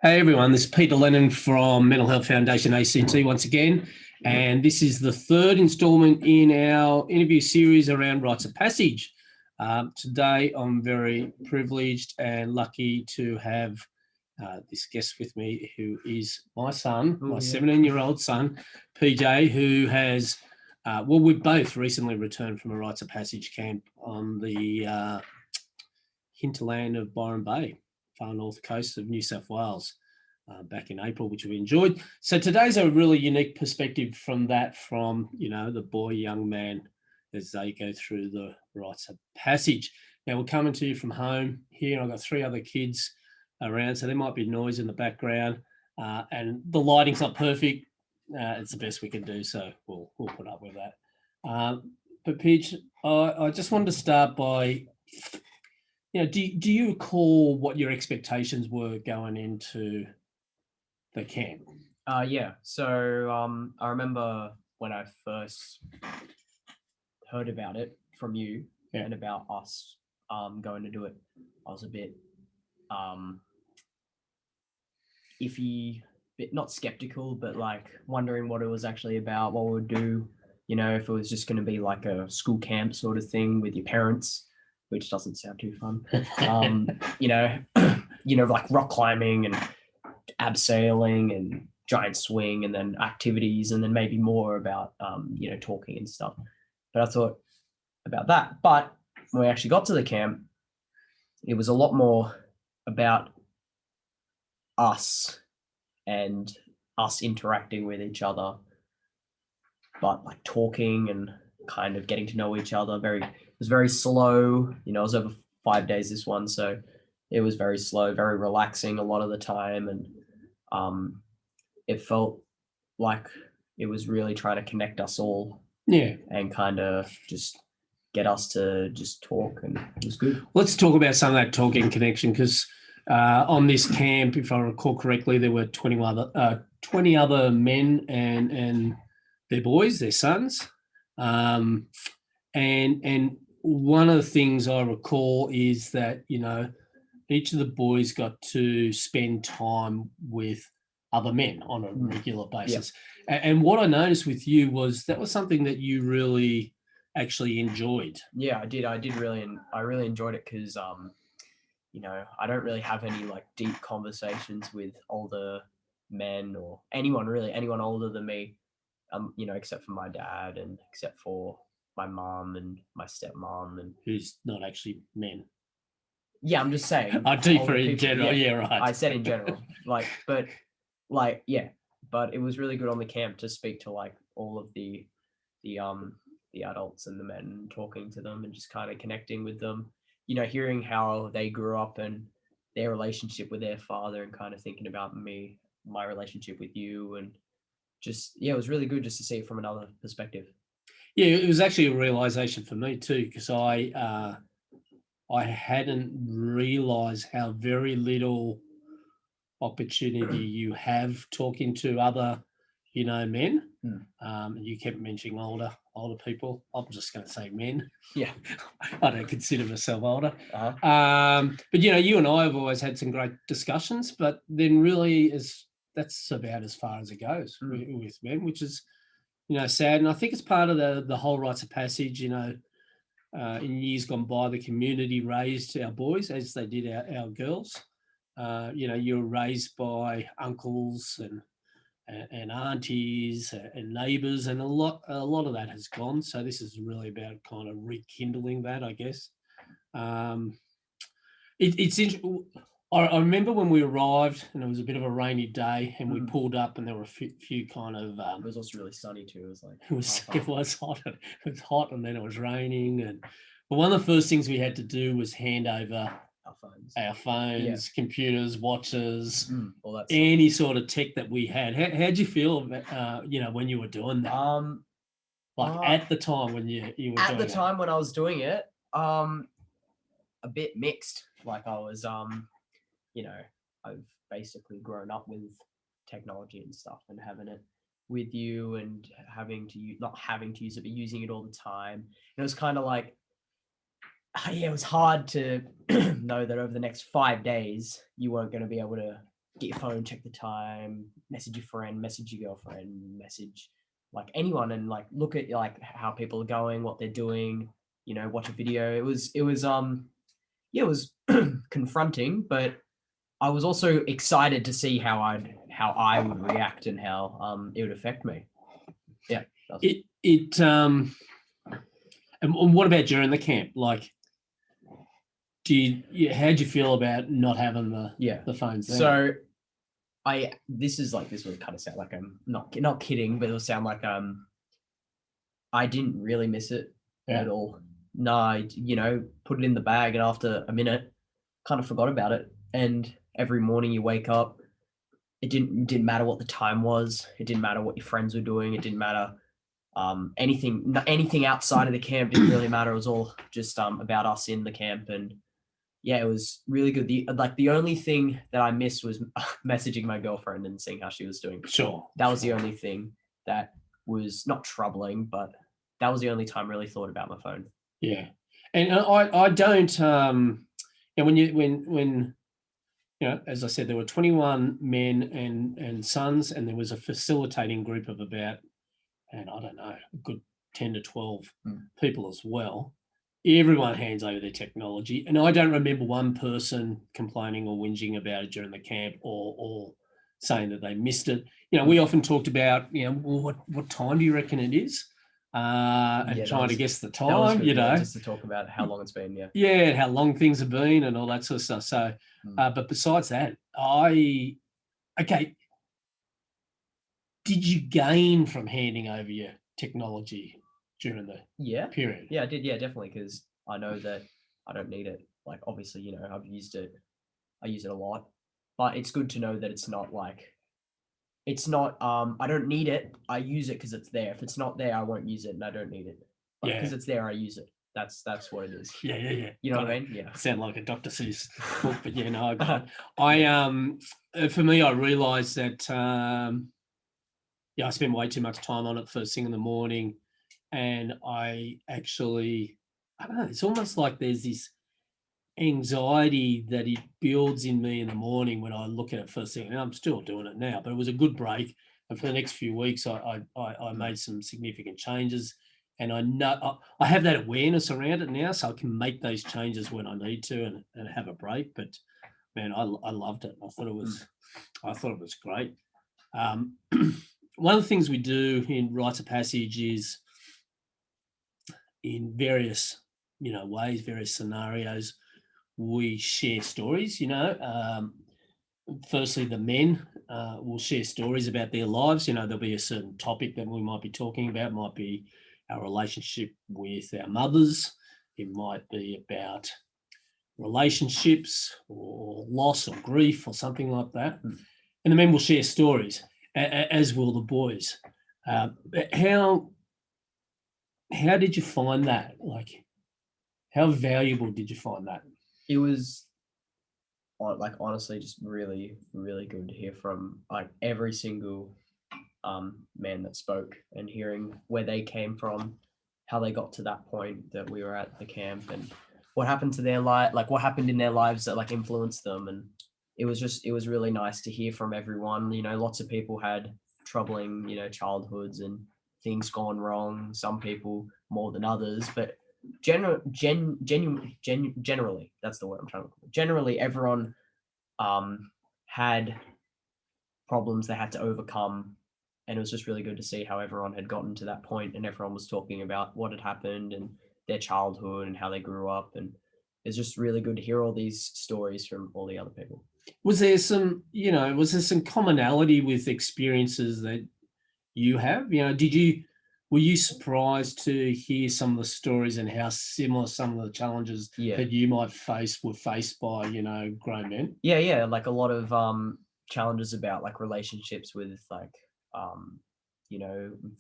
Hey everyone, this is Peter Lennon from Mental Health Foundation ACT once again, and this is the third instalment in our interview series around rites of passage. Today I'm very privileged and lucky to have this guest with me who is my son, my 17-year-old son, PJ, who has, we've both recently returned from a rites of passage camp on the hinterland of Byron Bay, far north coast of New South Wales, back in April, which we enjoyed. So today's a really unique perspective from the boy, young man, as they go through the rites of passage. Now, we're coming to you from home here, and I've got three other kids around, so there might be noise in the background, and the lighting's not perfect. It's the best we can do, so we'll put up with that. But Pidge, I just wanted to start by, do you recall what your expectations were going into the camp? So I remember when I first heard about it from you and about us going to do it, I was a bit iffy, bit not skeptical, but like wondering what it was actually about, what we would do, if it was just going to be like a school camp sort of thing with your parents, which doesn't sound too fun. Like rock climbing and abseiling and giant swing, and then activities, and then maybe more about talking and stuff. But I thought about that. But when we actually got to the camp, it was a lot more about us and us interacting with each other, but like talking and kind of getting to know each other. It was very slow. It was over 5 days, this one, so it was very slow, very relaxing a lot of the time, and it felt like it was really trying to connect us all. Yeah. And kind of just get us to just talk, and it was good. Let's talk about some of that talking connection, because on this camp, if I recall correctly, there were 20 other men and their boys, their sons. And one of the things I recall is that, each of the boys got to spend time with other men on a regular basis. Yep. And what I noticed with you was that was something that you really actually enjoyed. Yeah, I did. I really enjoyed it because, I don't really have any like deep conversations with older men or anyone older than me, except for my dad and except for my mom and my stepmom, and who's not actually men. Yeah, I'm just saying. I do for in general. Yeah, right. I said in general, but it was really good on the camp to speak to like all of the adults and the men, talking to them and just kind of connecting with them, hearing how they grew up and their relationship with their father, and kind of thinking about my relationship with you, and just, it was really good just to see it from another perspective. Yeah, it was actually a realization for me too, because I hadn't realized how very little opportunity you have talking to other, men. You kept mentioning older people. I'm just going to say men. Yeah. I don't consider myself older. Uh-huh. But, you and I have always had some great discussions, but then really that's about as far as it goes with men, which is, sad. And I think it's part of the whole rites of passage, in years gone by, the community raised our boys as they did our girls. You were raised by uncles and aunties and neighbours, and a lot of that has gone. So this is really about kind of rekindling that, I guess. It's interesting. I remember when we arrived, and it was a bit of a rainy day, and we pulled up, and there were a few kind of. It was also really sunny too. It was like it was hot. It was hot, and then it was raining, but one of the first things we had to do was hand over our phones, computers, watches, all that stuff. Any sort of tech that we had. How'd you feel about, when you were doing that? At the time when you were at doing the time when I was doing it, a bit mixed. Like I was, I've basically grown up with technology and stuff, and having it with you, and not having to use it, but using it all the time. And it was kind of like, it was hard to know that over the next 5 days you weren't going to be able to get your phone, check the time, message your friend, message your girlfriend, message like anyone, and like look at like how people are going, what they're doing, watch a video. It was yeah, it was confronting, but I was also excited to see how I would react and how it would affect me. Yeah. And what about during the camp? Like, how'd you feel about not having the phones there? So this will kind of sound like I'm not kidding, but it'll sound like I didn't really miss it at all. No, I put it in the bag, and after a minute, kind of forgot about it. And every morning you wake up, it didn't matter what the time was. It didn't matter what your friends were doing. It didn't matter anything outside of the camp didn't really matter. It was all just about us in the camp, and yeah, it was really good. The only thing that I missed was messaging my girlfriend and seeing how she was doing. Sure. That was the only thing that was not troubling, but that was the only time I really thought about my phone. Yeah. And I don't, when as I said, there were 21 men and sons, and there was a facilitating group of about, and I don't know, a good 10 to 12 people as well. Everyone hands over their technology. And I don't remember one person complaining or whinging about it during the camp or saying that they missed it. We often talked about, well, what time do you reckon it is? And trying to guess the time, just to talk about how long it's been. Yeah. Yeah, how long things have been and all that sort of stuff. So, but besides that, did you gain from handing over your technology during the period? Yeah, I did. Yeah, definitely. Because I know that I don't need it. Like, obviously, I've used it. I use it a lot, but it's good to know that it's not I don't need it. I use it because it's there. If it's not there, I won't use it, and I don't need it. But because it's there, I use it. That's what it is. Yeah. You know what I mean? Yeah. Sound like a Dr. Seuss book, but yeah, no, for me, I realised that I spend way too much time on it first thing in the morning, and I don't know. It's almost like there's this anxiety that it builds in me in the morning when I look at it first thing. And I'm still doing it now, but it was a good break. And for the next few weeks, I made some significant changes, and I know I have that awareness around it now, so I can make those changes when I need to and have a break. But man, I loved it. I thought it was great. One of the things we do in Rites of Passage is, in various ways, various scenarios, we share stories. Firstly, the men will share stories about their lives. There'll be a certain topic that we might be talking about. It might be our relationship with our mothers. It might be about relationships or loss or grief or something like that. And the men will share stories, as will the boys. How did you find that? Like, how valuable did you find that? It was honestly just really, really good to hear from like every single man that spoke, and hearing where they came from, how they got to that point that we were at the camp, and what happened to their life, like what happened in their lives that like influenced them. And it was really nice to hear from everyone. Lots of people had troubling childhoods and things gone wrong, some people more than others, but generally, that's the word I'm trying to look for. Generally, everyone had problems they had to overcome, and it was just really good to see how everyone had gotten to that point, and everyone was talking about what had happened and their childhood and how they grew up, and it's just really good to hear all these stories from all the other people. Was there some commonality with experiences that you have? Were you surprised to hear some of the stories and how similar some of the challenges that you might were faced by, grown men? Yeah. Like a lot of challenges about like relationships with like,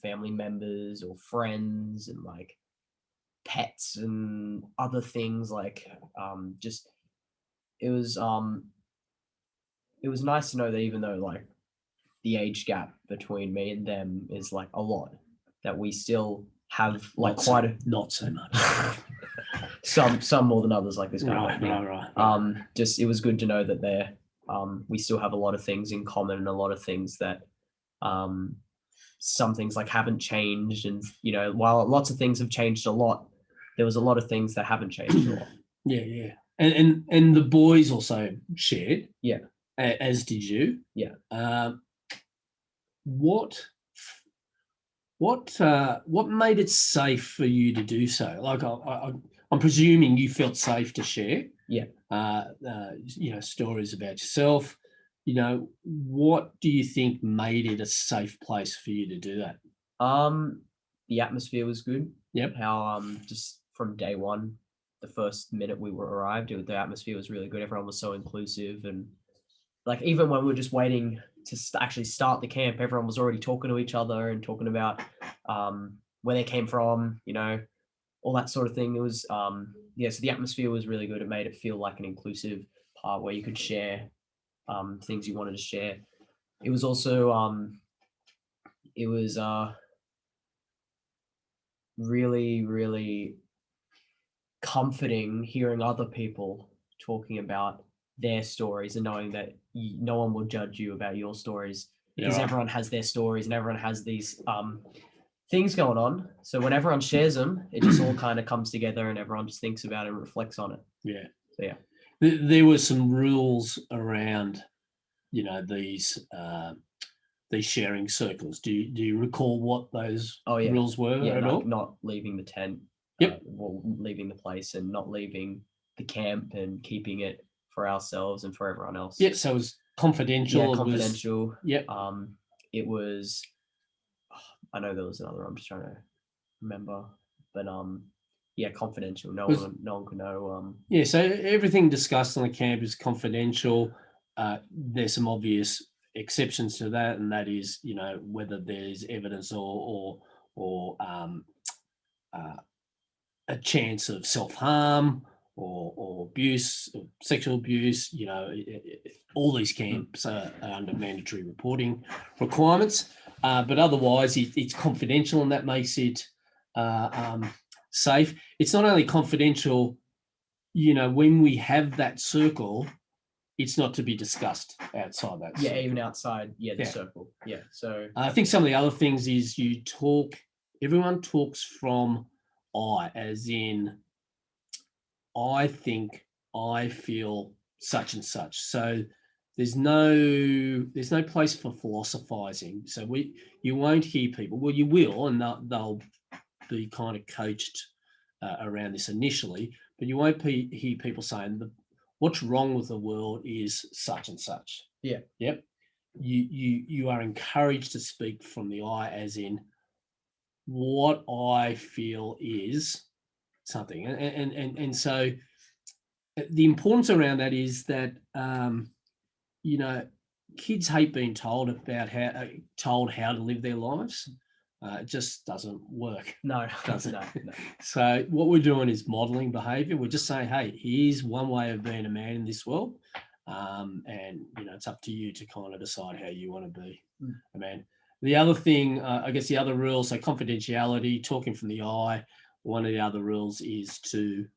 family members or friends, and like pets and other things. Like it was nice to know that even though like the age gap between me and them is like a lot, that we still have like not so much. some more than others, like this guy. Right. Just it was good to know that we still have a lot of things in common and a lot of things that some things like haven't changed. And, you know, while lots of things have changed a lot, there was a lot of things that haven't changed a lot. Yeah. And the boys also shared. Yeah. As did you. Yeah. What made it safe for you to do so? Like, I'm presuming you felt safe to share. Yeah. You know, stories about yourself. You know, what do you think made it a safe place for you to do that? The atmosphere was good. Yep. How just from day one, the first minute we were arrived, the atmosphere was really good. Everyone was so inclusive, and like even when we were just waiting to actually start the camp, everyone was already talking to each other and talking about where they came from, you know, all that sort of thing. It was so the atmosphere was really good. It made it feel like an inclusive part where you could share things you wanted to share. It was also it was really, really comforting hearing other people talking about their stories and knowing that no one will judge you about your stories, because everyone has their stories and everyone has these things going on. So when everyone shares them, it just all kind of comes together and everyone just thinks about it and reflects on it. Yeah. So yeah. There were some rules around, you know, these sharing circles. Do you recall what those rules were at all? Not leaving the tent. Yep. Leaving the place and not leaving the camp and keeping it for ourselves and for everyone else. Yeah. So it was confidential. Yeah, confidential. Yep. It was. I know there was another. I'm just trying to remember, but yeah, confidential. No one can know. Yeah. So everything discussed on the camp is confidential. There's some obvious exceptions to that, and that is, you know, whether there's evidence or a chance of self-harm or abuse, or sexual abuse. You know, all these camps are under mandatory reporting requirements, but otherwise it's confidential, and that makes it safe. It's not only confidential, you know, when we have that circle, it's not to be discussed outside that circle. Even outside, the circle. Yeah. So I think some of the other things is everyone talks from I, as in, I think, I feel such and such. So there's no place for philosophizing. So you won't hear people. Well, you will, and they'll be kind of coached around this initially, but you won't hear people saying what's wrong with the world is such and such. Yeah. Yep. You are encouraged to speak from the I, as in, what I feel is something, and so the importance around that is that you know, kids hate being told how to live their lives. It just doesn't work. No, does it? No. So what we're doing is modeling behavior. We're just saying, hey, here's one way of being a man in this world, and you know, it's up to you to kind of decide how you want to be a man. The other thing, I guess, the other rules, so confidentiality, talking from the I. One of the other rules is to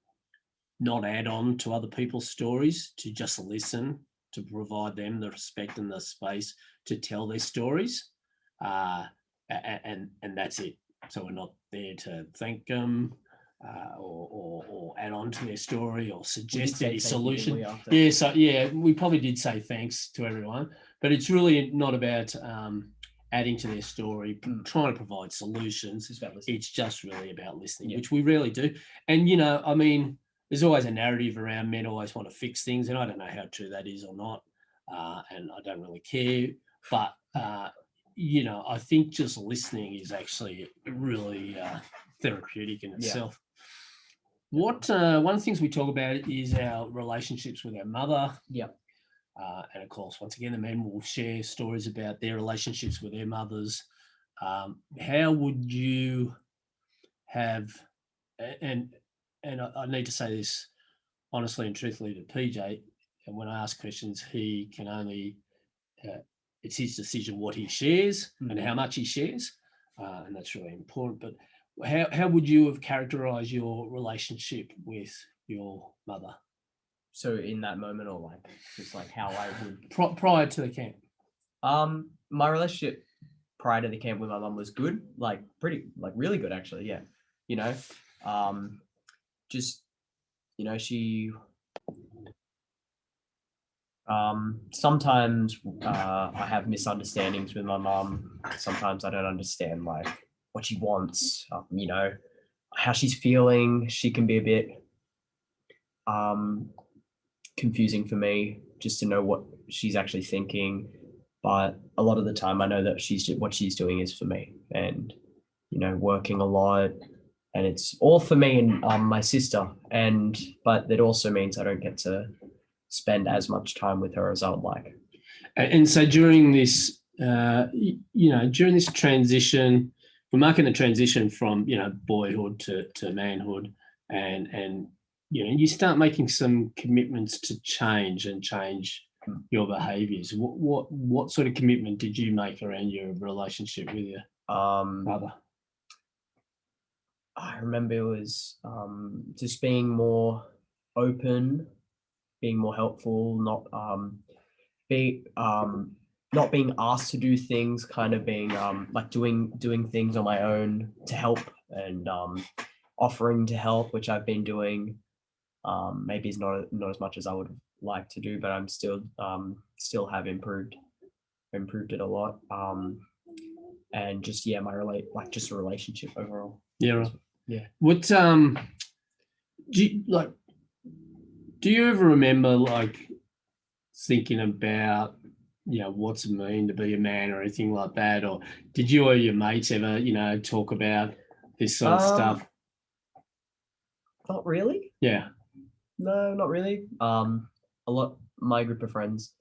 not add on to other people's stories, to just listen, to provide them the respect and the space to tell their stories, and that's it. So we're not there to thank them or add on to their story or suggest any solution. We probably did say thanks to everyone, but it's really not about adding to their story, trying to provide solutions. It's just really about listening, which we rarely do. And, you know, I mean, there's always a narrative around men always want to fix things, and I don't know how true that is or not, and I don't really care. But, you know, I think just listening is actually really therapeutic in itself. One of the things we talk about is our relationships with our mother. Yeah. And of course, once again, the men will share stories about their relationships with their mothers. How would you have, and I need to say this honestly and truthfully to PJ, and when I ask questions, he can only, it's his decision what he shares and how much he shares, and that's really important. But how would you have characterized your relationship with your mother? So in that moment, or like just like how I would prior to the camp? my relationship prior to the camp with my mum was good, like pretty, like really good actually. Yeah, you know, just she sometimes I have misunderstandings with my mum. Sometimes I don't understand like what she wants, how she's feeling. She can be a bit confusing for me just to know what she's actually thinking. But a lot of the time I know that what she's doing is for me, and working a lot, and it's all for me and my sister. But it also means I don't get to spend as much time with her as I would like. And so during this, during this transition, we're marking the transition from boyhood to manhood, and you start making some commitments to change your behaviours. What sort of commitment did you make around your relationship with your mother? I remember it was just being more open, being more helpful, not being asked to do things, kind of being like doing things on my own to help, and offering to help, which I've been doing. Maybe it's not as much as I would like to do, but I'm still have improved it a lot. And just just a relationship overall. Yeah, right. Yeah. What do you ever remember like thinking about what's it mean to be a man or anything like that, or did you or your mates ever talk about this sort of stuff? Not really. Yeah. No, not really. My group of friends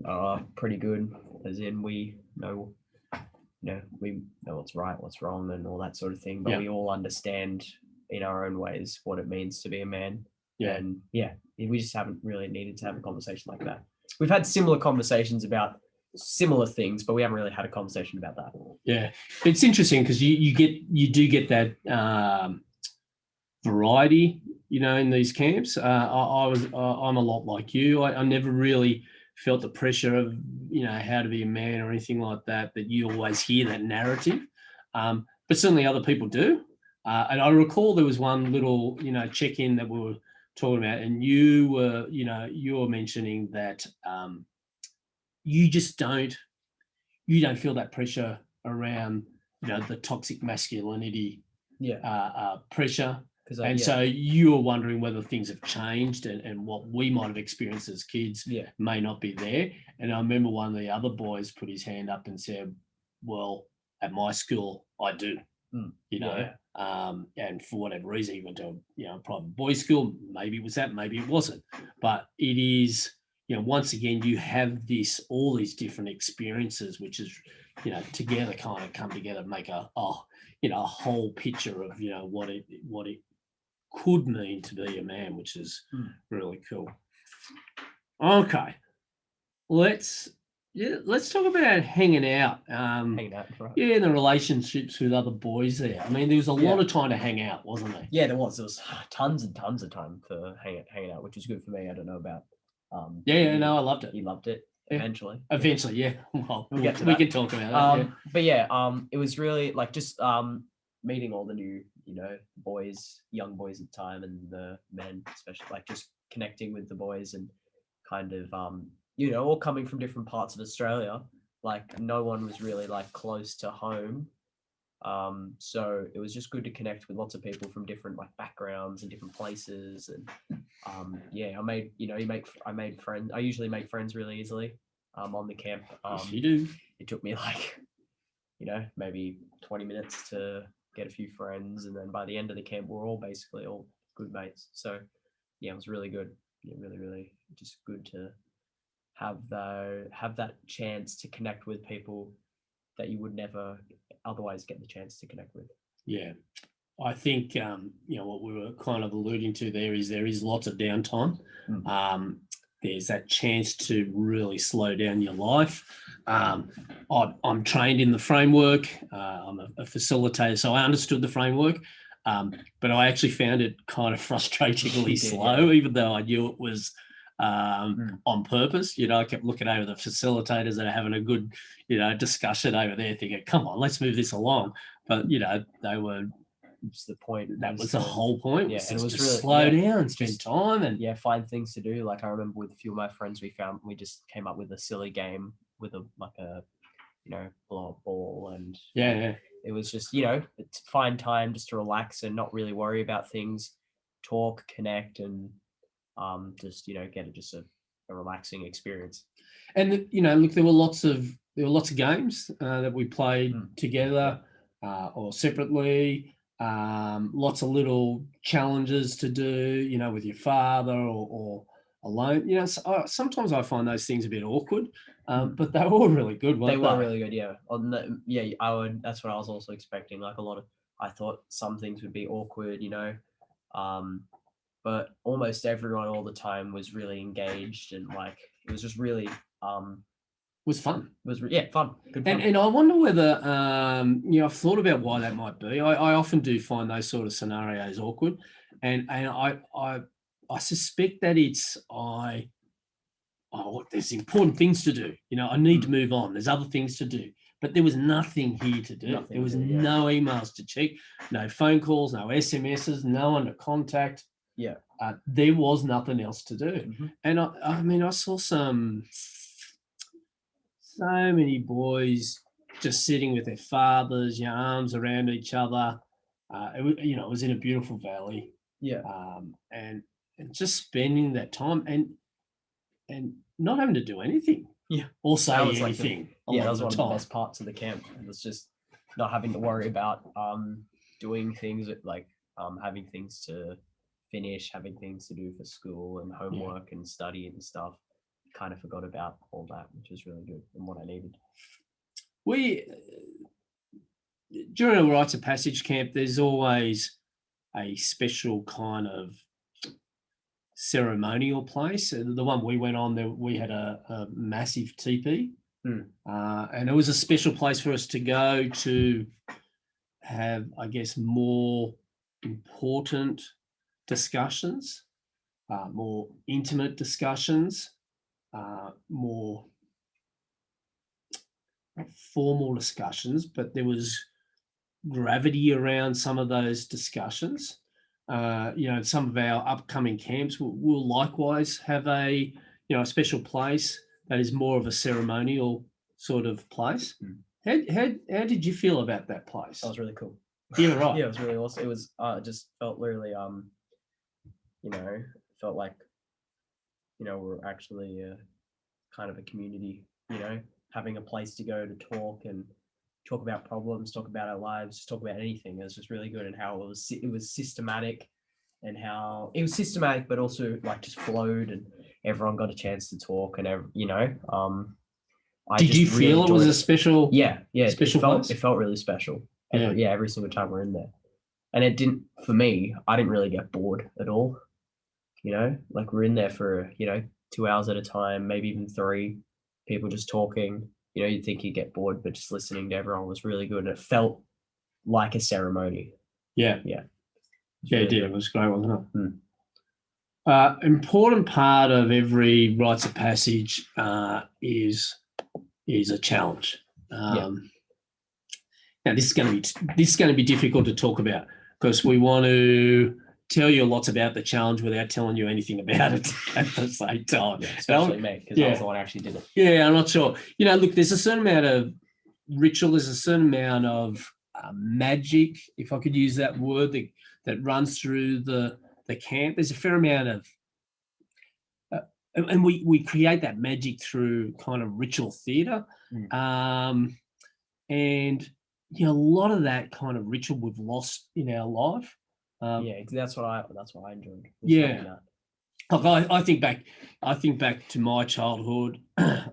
are pretty good, as in we know what's right, what's wrong, and all that sort of thing. But Yeah. we all understand in our own ways what it means to be a man. Yeah. And we just haven't really needed to have a conversation like that. We've had similar conversations about similar things, but we haven't really had a conversation about that. Yeah, it's interesting because you do get that variety, in these camps. I'm a lot like you. I never really felt the pressure of how to be a man or anything like that. That you always hear that narrative, but certainly other people do. And I recall there was one little check-in that we were talking about, and you were mentioning that you just don't feel that pressure around the toxic masculinity pressure. So you were wondering whether things have changed and what we might have experienced as kids may not be there. And I remember one of the other boys put his hand up and said, well, at my school, I do, and for whatever reason, he went to a private boys' school. Maybe it was that, maybe it wasn't. But it is, once again, you have all these different experiences, which is, together kind of come together and make a whole picture of, what it could mean to be a man, which is really cool. Okay, let's talk about hanging out. Hanging out, right? Yeah, and the relationships with other boys there. I mean, there was a lot of time to hang out, wasn't there? Yeah, there was tons and tons of time for hanging out, which was good for me. I don't know about I loved it. You loved it eventually. Yeah. Well, we can talk about that. But it was really like just meeting all the new young boys at the time, and the men especially, like just connecting with the boys, and kind of all coming from different parts of Australia. Like no one was really like close to home. So it was just good to connect with lots of people from different like backgrounds and different places. And I made friends. I usually make friends really easily on the camp. Yes, you do. It took me like maybe 20 minutes to get a few friends, and then by the end of the camp we're all basically all good mates. So it was really good. Really, really just good to have that chance to connect with people that you would never otherwise get the chance to connect with. Yeah, I think what we were kind of alluding to there is lots of downtime. There's that chance to really slow down your life. I'm trained in the framework. I'm a facilitator, so I understood the framework. But I actually found it kind of frustratingly You did, slow, even though I knew it was Mm. on purpose. I kept looking over the facilitators that are having a good, discussion over there, thinking, come on, let's move this along. But, they were, It's the point. that was the whole point. Yeah, Was and it was just really slow down, spend time. And yeah, find things to do. Like I remember with a few of my friends, we just came up with a silly game with a blow up ball, and yeah. it was just find time just to relax and not really worry about things, talk, connect, and just get just a relaxing experience. And look, there were lots of games that we played together or separately. Lots of little challenges to do, with your father or alone. Sometimes I find those things a bit awkward, but they were all really good. They Weren't were really good, yeah. I would. That's what I was also expecting. Like I thought some things would be awkward, but almost everyone all the time was really engaged, and like it was just really was fun. It was fun. Good fun. And I wonder whether I've thought about why that might be. I often do find those sort of scenarios awkward, and I suspect that it's there's important things to do. I need to move on. There's other things to do, but there was nothing here to do. There was no emails to check, no phone calls, no SMSs, no one to contact. Yeah. There was nothing else to do. And I saw so many boys just sitting with their fathers, arms around each other. It was in a beautiful valley. Yeah. And just spending that time and not having to do anything. Yeah. Or say anything. That was one of the best parts of the camp. It was just not having to worry about doing things like having things to finish, having things to do for school and homework and study and stuff. Kind of forgot about all that, which was really good and what I needed. During a Rites of Passage camp, there's always a special kind of ceremonial place. The one we went on, there we had a massive teepee, and it was a special place for us to go to have, I guess, more important discussions, more intimate discussions, more formal discussions, but there was gravity around some of those discussions. Some of our upcoming camps will likewise have a special place that is more of a ceremonial sort of place. How did you feel about that place? That was really cool. Yeah, right. Yeah, it was really awesome. It was just felt really felt like we're actually kind of a community, having a place to go to talk about problems, talk about our lives, talk about anything. It was just really good, and how it was systematic, and how it was systematic, but also like just flowed, and everyone got a chance to talk, and Did you feel it was a special? Yeah, special place? It felt really special. Yeah. Every single time we're in there, and it didn't. For me, I didn't really get bored at all. Like we're in there for 2 hours at a time, maybe even 3. People just talking. You'd think you'd get bored, but just listening to everyone was really good, and it felt like a ceremony. Yeah. Yeah, it did. It was great, wasn't it? Important part of every Rites of Passage is a challenge. Now this is going to be difficult to talk about, because we want to tell you lots about the challenge without telling you anything about it at the same time. Yeah, especially me, because I was the one who actually did it. Yeah, I'm not sure. Look, there's a certain amount of ritual, there's a certain amount of magic, if I could use that word, that runs through the camp. There's a fair amount of, and we create that magic through kind of ritual theatre. And a lot of that kind of ritual we've lost in our life. That's what I enjoyed. Yeah. Look, I think back to my childhood,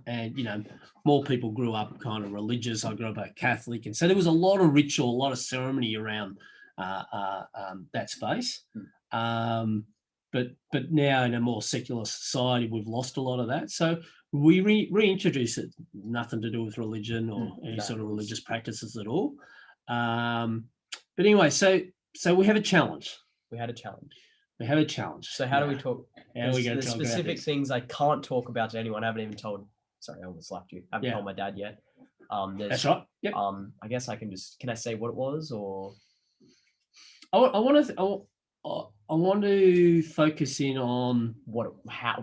and more people grew up kind of religious. I grew up a Catholic, and so there was a lot of ritual, a lot of ceremony around that space. But now in a more secular society, we've lost a lot of that. So we reintroduce it. Nothing to do with religion or any sort of religious practices at all. But anyway, so So we have a challenge. We had a challenge. We have a challenge. So how do we talk? How do we go There's talk about specific this? things I can't talk about to anyone. I haven't even told. Sorry, I almost slapped you. I haven't Yeah. told my dad yet. There's, That's right. Yep. I guess I can just. Can I say what it was or? I want to focus in on What I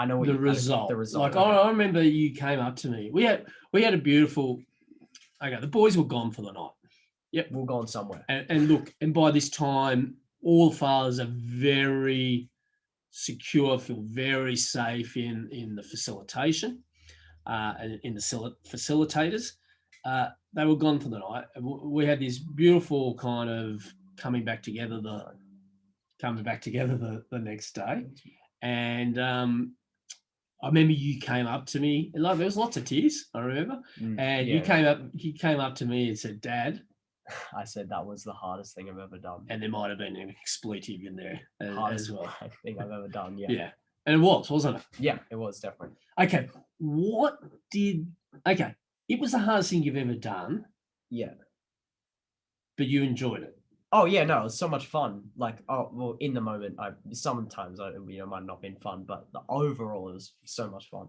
know what the you, result. the result. Like I remember you came up to me. We had a beautiful. Okay, the boys were gone for the night. Yep, we'll go on somewhere. And look, and by this time, all fathers are very secure, feel very safe in the facilitation, and in the facilitators. They were gone for the night. We had this beautiful kind of coming back together the next day, and I remember you came up to me. Like there was lots of tears. I remember, and you came up to me and said, "Dad." I said that was the hardest thing I've ever done, and there might have been an expletive in there as well. Hardest thing I've ever done. Yeah. Yeah, and it was, wasn't it? Yeah, it was definitely. Okay, it was the hardest thing you've ever done. Yeah. But you enjoyed it. Oh yeah, no, it was so much fun. Like, in the moment, sometimes might not have been fun, but overall it was so much fun.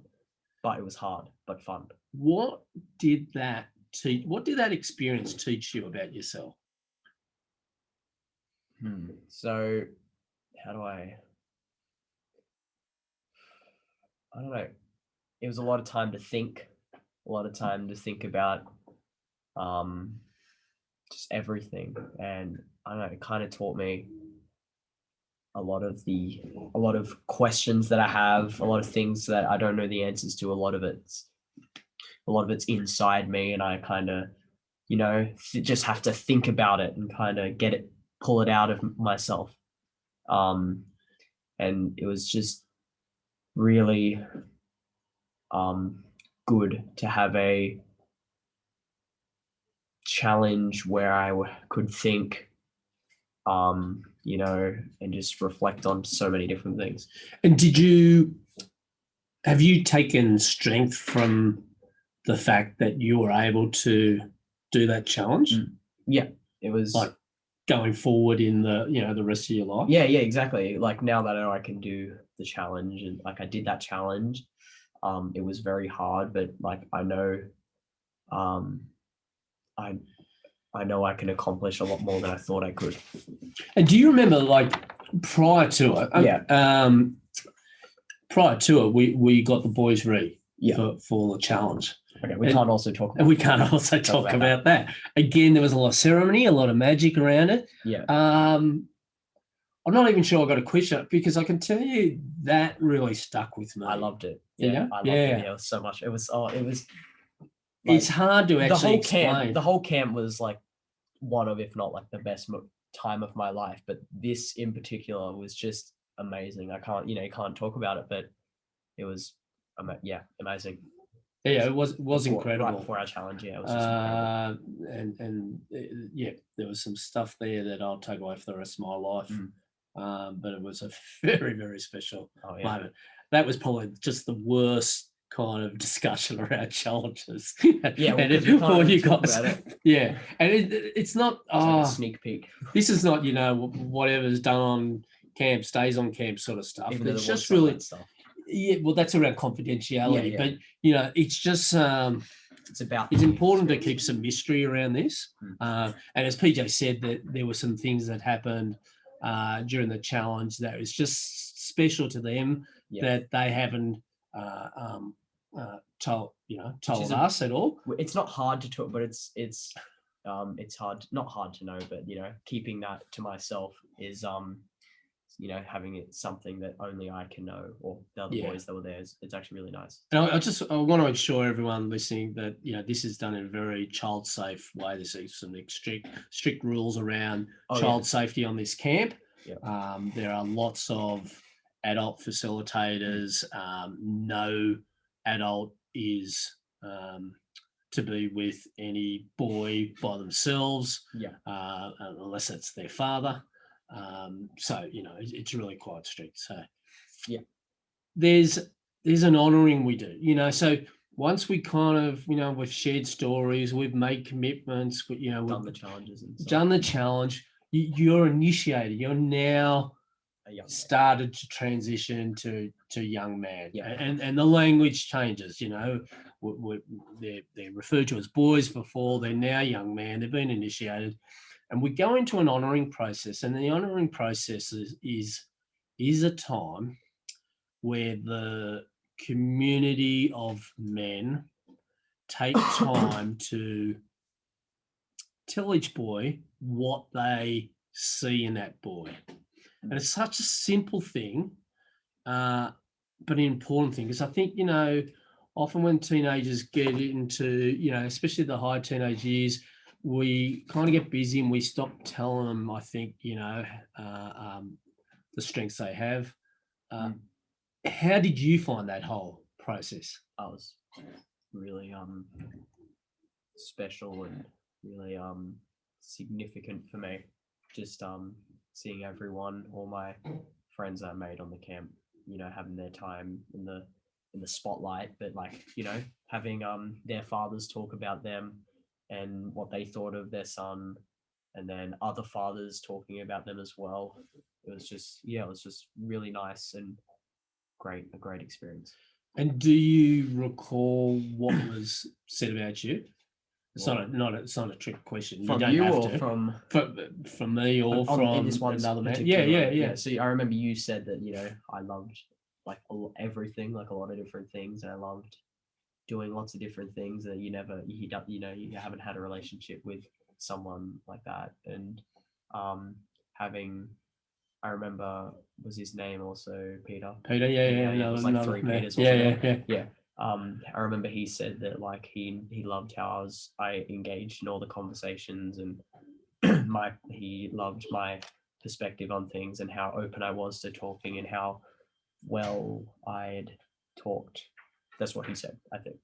But it was hard, but fun. What did that experience teach you about yourself? So, how do I don't know. It was a lot of time to think, about just everything, and I don't know, it kind of taught me a lot of questions that I have, a lot of things that I don't know the answers to. A lot of it's inside me, and I kind of, just have to think about it and kind of pull it out of myself. And it was just really good to have a challenge where I could think, and just reflect on so many different things. And have you taken strength from the fact that you were able to do that challenge? Yeah, it was like going forward in the rest of your life. Yeah, exactly. Like now that I know I can do the challenge, and like I did that challenge, it was very hard, but like I know, I know I can accomplish a lot more than I thought I could. And do you remember, like, prior to it? Prior to it, we got the boys ready for the challenge. Okay, we can't also talk about that. Again, there was a lot of ceremony, a lot of magic around it. Yeah. I'm not even sure I got a question, because I can tell you that really stuck with me. I loved it. Yeah, I loved it. Yeah, it was so much. It was. Like, it's hard to actually explain. The whole camp was like one of, if not like the best time of my life. But this in particular was just amazing. I can't, you can't talk about it, but it was, amazing. Yeah, it was incredible. Right before our challenge, it was just incredible. And there was some stuff there that I'll take away for the rest of my life. But it was a very, very special moment. That was probably just the worst kind of discussion around challenges. Yeah, and it's not like a sneak peek. This is not whatever's done on camp stays on camp sort of stuff. It's just really stuff. Yeah, well, that's around confidentiality, but it's just it's important to keep some mystery around this. And as PJ said, that there were some things that happened during the challenge that was just special to them that they haven't told us at all. It's not hard to talk, but it's hard, not hard to know, but keeping that to myself is having it something that only I can know, or the other boys that were there. It's actually really nice. And I want to assure everyone listening that this is done in a very child safe way. There's some strict rules around child safety on this camp. There are lots of adult facilitators. No adult is to be with any boy by themselves, unless it's their father. So it's really quite strict. So there's an honouring we do. So once we kind of we've shared stories, we've made commitments, we've done the challenges and stuff. done the challenge. you're initiated. You're now A young man. started to transition to young man, Yeah. and the language changes. You know, they're referred to as boys before. They're now young man. They've been initiated, and we go into an honouring process. And the honouring process is a time where the community of men take time to tell each boy what they see in that boy. And it's such a simple thing, but an important thing, because I think, you know, often when teenagers get into, you know, especially the high teenage years, we kind of get busy and we stop telling them, I think, you know, the strengths they have. How did you find that whole process? I was really special and really significant for me. Just seeing everyone, all my friends I made on the camp, you know, having their time in the spotlight, but like, you know, having their fathers talk about them and what they thought of their son, and then other fathers talking about them as well. It was just really nice and a great experience. And do you recall what was said about you? It's not a trick question. From you don't you have or to. From me or in from this one another man. particular Yeah. moment? So I remember you said that, you know, I loved like everything, like a lot of different things, and I loved doing lots of different things that you haven't had a relationship with someone like that. And having, I remember, was his name also Peter? Peter, It was like three man. Peters. Yeah. I remember he said that like he loved how I engaged in all the conversations, and he loved my perspective on things and how open I was to talking and how well I'd talked. That's what he said, I think.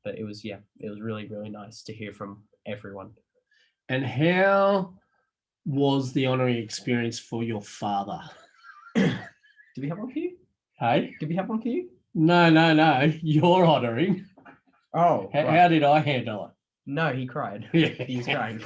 But it was really, really nice to hear from everyone. And how was the honouring experience for your father? Did we have one for you? Hey? Did we have one for you? No. You're honouring. Oh. How did I handle it? No, he cried. Yeah. He was crying.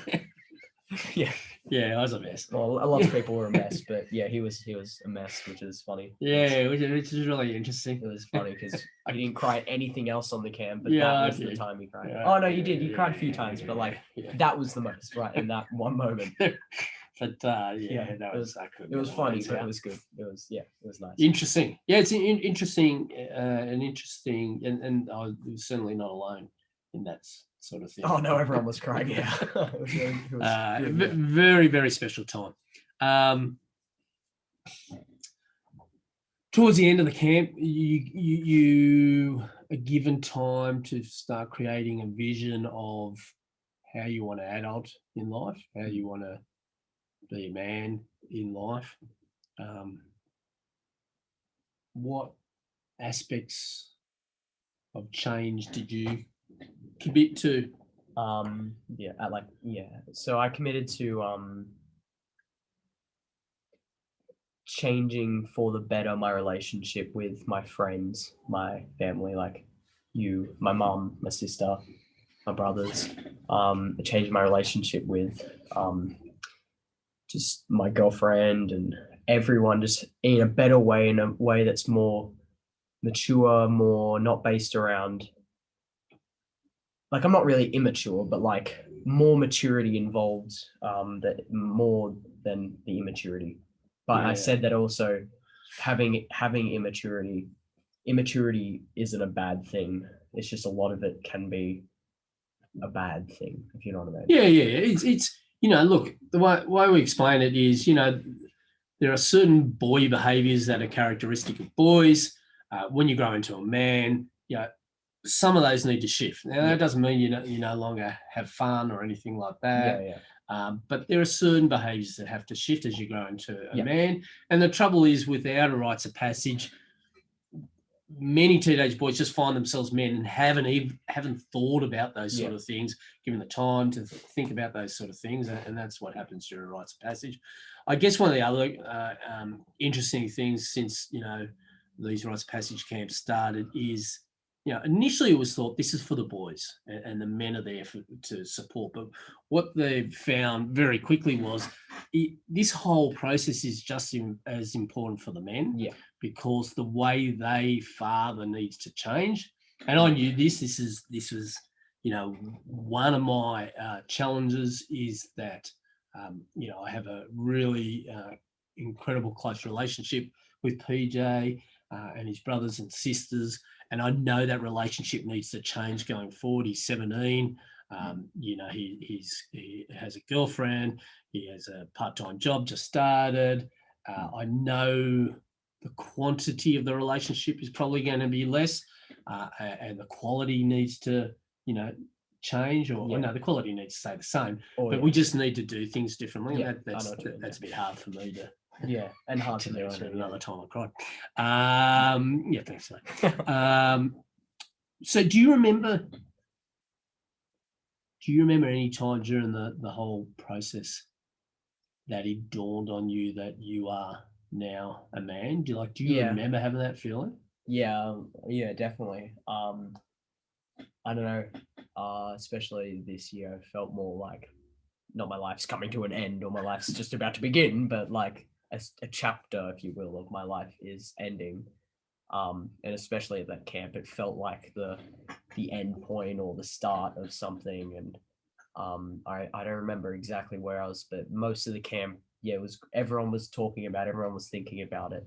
Yeah. Yeah, I was a mess. Well, a lot of people were a mess, but yeah, he was a mess, which is funny. Yeah, which is really interesting. It was funny because he didn't cry at anything else on the camp, but Yeah, that I was the did. time he cried. Yeah. Oh no, you did. You cried a few times, but like Yeah. that was the most, right? In that one moment. But Yeah, that was it was funny, but it was good. It was nice. Interesting. Yeah, it's interesting, and I was certainly not alone in that sort of thing. Oh no, everyone was crying. Yeah, it was good, yeah. Very, very special time. Towards the end of the camp, you are given time to start creating a vision of how you want to adult in life, how you want to be a man in life. What aspects of change did you commit to? So I committed to changing for the better my relationship with my friends, my family, like you, my mum, my sister, my brothers. Changing my relationship with just my girlfriend and everyone, just in a better way, in a way that's more mature, more not based around, like, I'm not really immature, but like more maturity involved, that more than the immaturity. But I said that also having immaturity isn't a bad thing. It's just a lot of it can be a bad thing, if you know what I mean. Yeah. It's look, the way we explain it is, there are certain boy behaviours that are characteristic of boys. When you grow into a man, some of those need to shift. Now, that doesn't mean you no longer have fun or anything like that. But there are certain behaviours that have to shift as you grow into a man. And the trouble is, without a rites of passage, many teenage boys just find themselves men and haven't thought about those sort of things, given the time to think about those sort of things, and that's what happens during rites of passage. I guess one of the other interesting things since these rites of passage camps started is initially it was thought this is for the boys and the men are there to support. But what they found very quickly was this whole process is just as important for the men, because the way they father needs to change. And I knew this was, one of my challenges is that, I have a really incredible close relationship with PJ and his brothers and sisters. And I know that relationship needs to change going forward. He's 17. He has a girlfriend. He has a part-time job just started. I know the quantity of the relationship is probably going to be less, and the quality needs to, change, or no, the quality needs to stay the same. But we just need to do things differently. Yeah, That's a bit hard for me to. Yeah, and hard to to do. Another time I cried. Thanks, mate. So do you remember any time during the whole process that it dawned on you that you are now a man? Do you remember having that feeling? Yeah, definitely. I don't know, especially this year, I felt more like not my life's coming to an end or my life's just about to begin, but like a chapter, if you will, of my life is ending. And especially at that camp, it felt like the end point or the start of something. And I don't remember exactly where I was, but most of the camp, everyone was talking about it, everyone was thinking about it.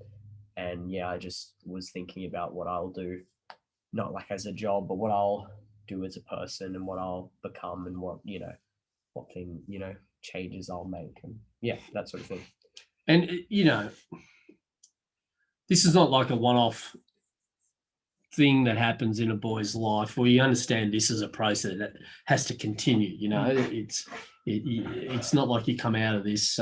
And I just was thinking about what I'll do, not like as a job, but what I'll do as a person and what I'll become and what thing, changes I'll make, and that sort of thing. And this is not like a one-off thing that happens in a boy's life, where you understand this is a process that has to continue. It's not like you come out of this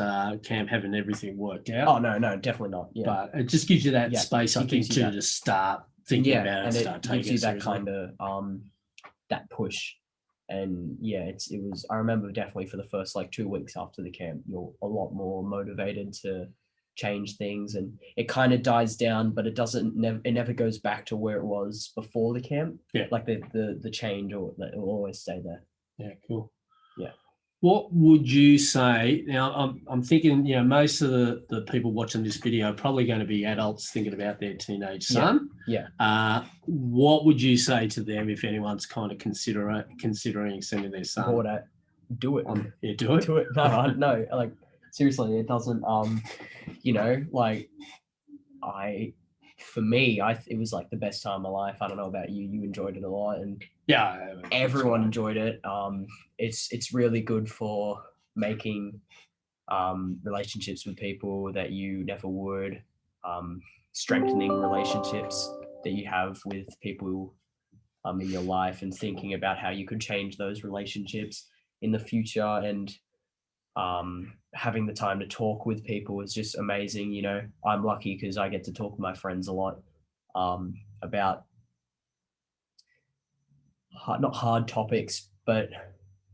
camp having everything worked out. Oh no, definitely not. But it just gives you that space, I think, to start thinking about it and start taking it gives you that seriously. kind of that push. And it was, I remember definitely for the first 2 weeks after the camp, you're a lot more motivated to change things, and it kind of dies down, but it never goes back to where it was before the camp. Like the change, or it will always stay there. Yeah, cool. Yeah. What would you say now? I'm thinking, most of the people watching this video are probably going to be adults thinking about their teenage son. What would you say to them if anyone's kind of considering sending their son? Do it. Do it. Do it. No. Like seriously, it doesn't. For me, it was like the best time of my life. I don't know about you. You enjoyed it a lot, and everyone enjoyed it. It's really good for making relationships with people that you never would, strengthening relationships that you have with people in your life, and thinking about how you could change those relationships in the future, and having the time to talk with people is just amazing. I'm lucky because I get to talk to my friends a lot about not hard topics, but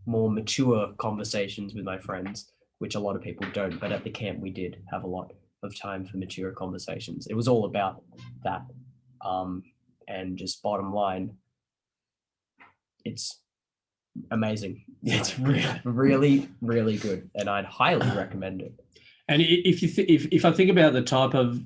more mature conversations with my friends, which a lot of people don't. But at the camp, we did have a lot of time for mature conversations. It was all about that. And just bottom line, it's amazing. It's really, really good, and I'd highly recommend it. And if I think about the type of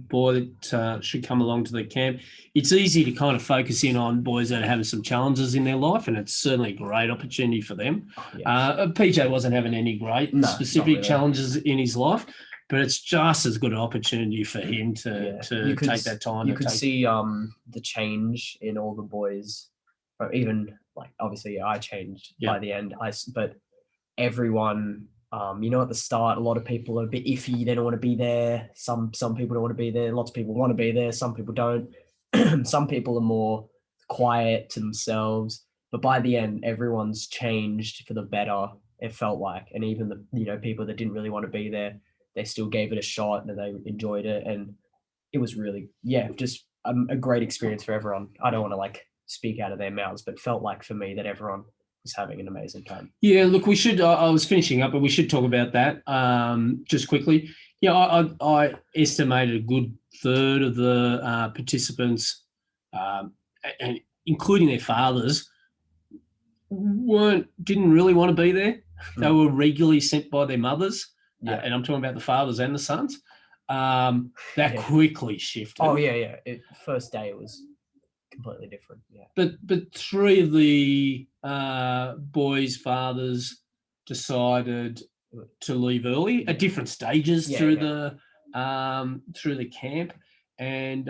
boy that should come along to the camp, it's easy to kind of focus in on boys that are having some challenges in their life, and it's certainly a great opportunity for them. PJ wasn't having any great specific challenges in his life, but it's just as good an opportunity for him to take that time. You could see the change in all the boys, or even obviously I changed by the end. But everyone, at the start, a lot of people are a bit iffy. They don't want to be there. Some people don't want to be there. Lots of people want to be there. Some people don't. Some people are more quiet to themselves. But by the end, everyone's changed for the better, it felt like. And even the people that didn't really want to be there, they still gave it a shot and they enjoyed it. And it was really, just a great experience for everyone. I don't want to speak out of their mouths, but felt like for me that everyone was having an amazing time. Yeah, look, we should, I was finishing up, but we should talk about that just quickly. I estimated a good third of the participants, and including their fathers, didn't really want to be there. They were regularly sent by their mothers, and I'm talking about the fathers and the sons. That quickly shifted. Oh yeah. First day it was completely different. Yeah. But 3 of the boys' fathers decided to leave early at different stages through the camp, and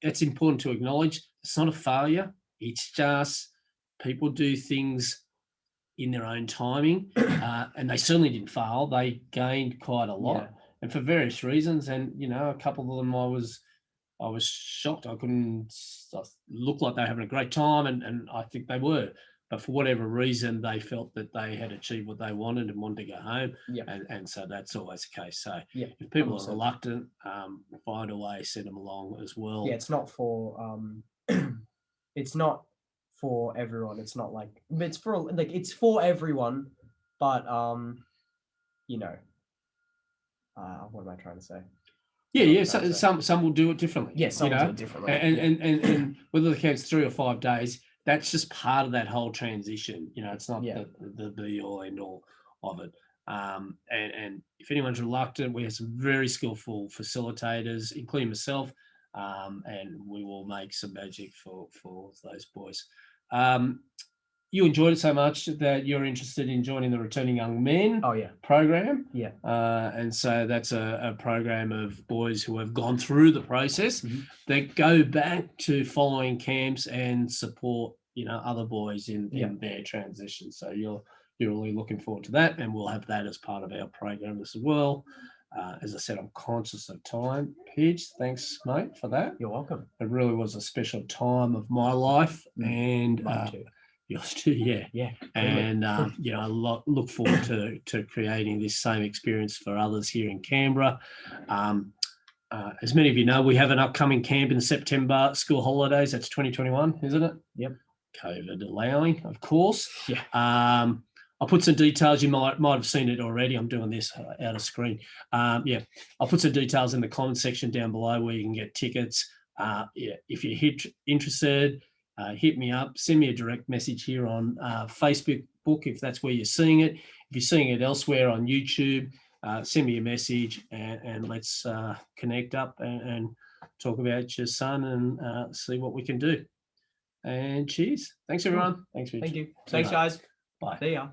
it's important to acknowledge it's not a failure. It's just people do things in their own timing, and they certainly didn't fail. They gained quite a lot, and for various reasons. And a couple of them I was shocked. I couldn't look like they were having a great time, and I think they were. But for whatever reason, they felt that they had achieved what they wanted and wanted to go home. And so that's always the case. So if people are reluctant, find a way, send them along as well. Yeah, it's not for it's not for everyone. It's not like it's for everyone, but what am I trying to say? Yeah. So, some will do it differently. Yeah, some will do it differently. And whether the camp's 3 or 5 days, that's just part of that whole transition. It's not the be all end all of it. And if anyone's reluctant, we have some very skillful facilitators, including myself, and we will make some magic for those boys. You enjoyed it so much that you're interested in joining the Returning Young Men program. Yeah. And so that's a program of boys who have gone through the process that go back to following camps and support, other boys in their transition. So you're really looking forward to that, and we'll have that as part of our program as well. As I said, I'm conscious of time. Pidge, thanks, mate, for that. You're welcome. It really was a special time of my life, and yours too, yeah. And I look forward to creating this same experience for others here in Canberra. As many of you know, we have an upcoming camp in September, school holidays. That's 2021, isn't it? Yep. COVID allowing, of course. Yeah. I'll put some details. You might have seen it already. I'm doing this out of screen. I'll put some details in the comment section down below where you can get tickets. If you're interested, hit me up. Send me a direct message here on Facebook if that's where you're seeing it. If you're seeing it elsewhere on YouTube, send me a message and let's connect up and talk about your son and see what we can do. And cheers. Thanks, everyone. Thanks, Richard. Thank you. Thanks, guys. Bye. See ya.